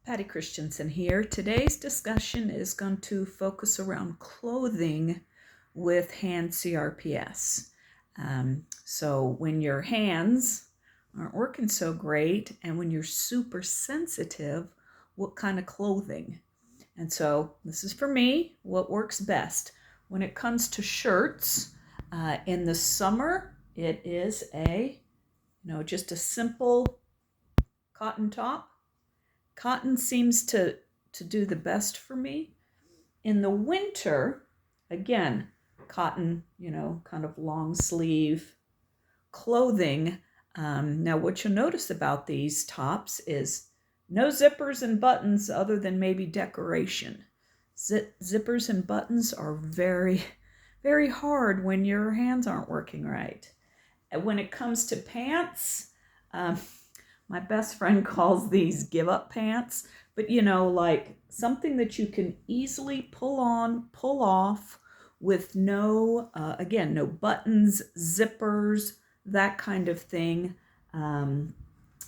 Patty Christensen here. Today's discussion is going to focus around clothing with Hand CRPS. So when your hands aren't working so great and when you're super sensitive, what kind of clothing? And so this is for me, what works best. When it comes to shirts, in the summer, it is just a simple cotton top. Cotton seems to do the best for me. In the winter, again, cotton, kind of long sleeve clothing. Now, what you'll notice about these tops is no zippers and buttons other than maybe decoration. Zippers and buttons are very, very hard when your hands aren't working right. And when it comes to pants, my best friend calls these give up pants, but like something that you can easily pull on, pull off with no buttons, zippers, that kind of thing.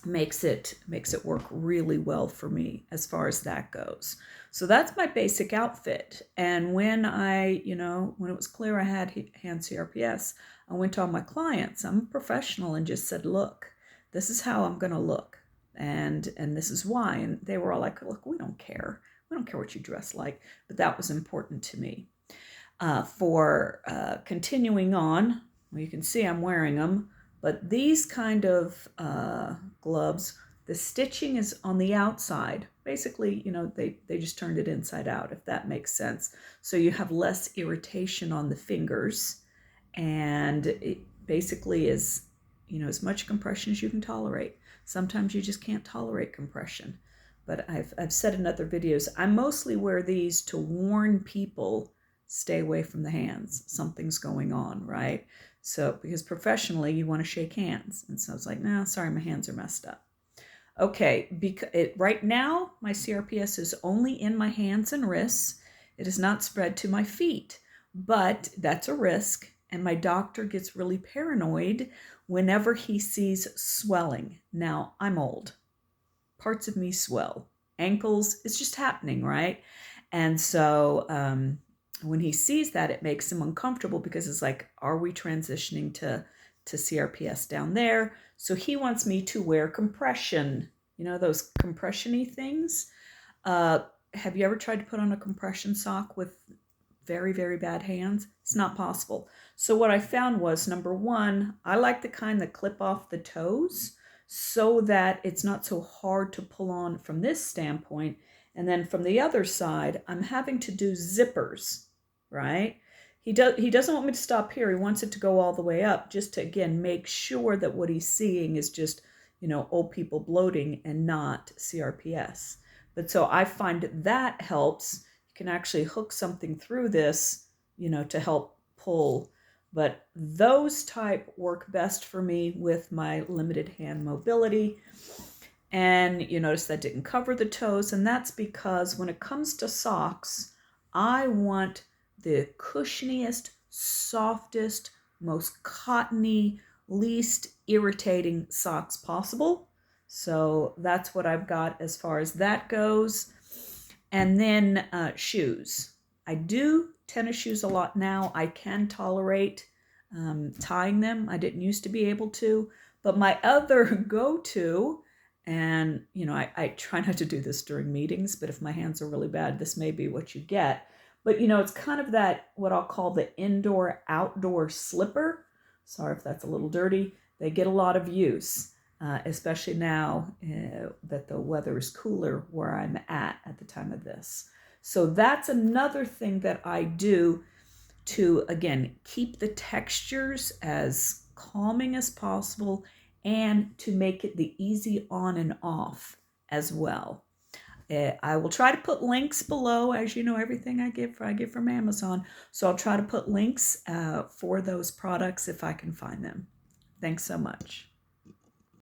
Makes it work really well for me as far as that goes. So that's my basic outfit. And when when it was clear I had Hand CRPS, I went to all my clients. I'm a professional and just said, look, this is how I'm going to look. And this is why. And they were all like, look, we don't care. We don't care what you dress like. But that was important to me. For continuing on, well, you can see I'm wearing them. But these kind of gloves, the stitching is on the outside. Basically, they just turned it inside out, if that makes sense. So you have less irritation on the fingers. And it basically is, as much compression as you can tolerate. Sometimes you just can't tolerate compression. But I've said in other videos, I mostly wear these to warn people, stay away from the hands. Something's going on, right? So, because professionally, you want to shake hands. And so I was like, no, sorry, my hands are messed up. Okay, right now, my CRPS is only in my hands and wrists. It is not spread to my feet, but that's a risk. And my doctor gets really paranoid whenever he sees swelling. Now, I'm old. Parts of me swell. Ankles, it's just happening, right? And so when he sees that, it makes him uncomfortable because it's like, are we transitioning to CRPS down there? So he wants me to wear compression, those compression-y things. Have you ever tried to put on a compression sock with very, very bad hands? It's not possible. So what I found was, number one, I like the kind that clip off the toes so that it's not so hard to pull on from this standpoint. And then from the other side, I'm having to do zippers, right? He doesn't want me to stop here. He wants it to go all the way up just to, again, make sure that what he's seeing is just, old people bloating and not CRPS. But so I find that helps. You can actually hook something through this, to help pull. But those type work best for me with my limited hand mobility. And you notice that didn't cover the toes. And that's because when it comes to socks, I want the cushioniest, softest, most cottony, least irritating socks possible. So that's what I've got as far as that goes. And then shoes. I do tennis shoes a lot now. I can tolerate tying them. I didn't used to be able to. But my other go-to, and I try not to do this during meetings, but if my hands are really bad, this may be what you get. But it's kind of that, what I'll call the indoor-outdoor slipper. Sorry if that's a little dirty. They get a lot of use, especially now that the weather is cooler where I'm at the time of this. So that's another thing that I do to, again, keep the textures as calming as possible and to make it the easy on and off as well. I will try to put links below. As you know, everything I get from Amazon. So I'll try to put links for those products if I can find them. Thanks so much.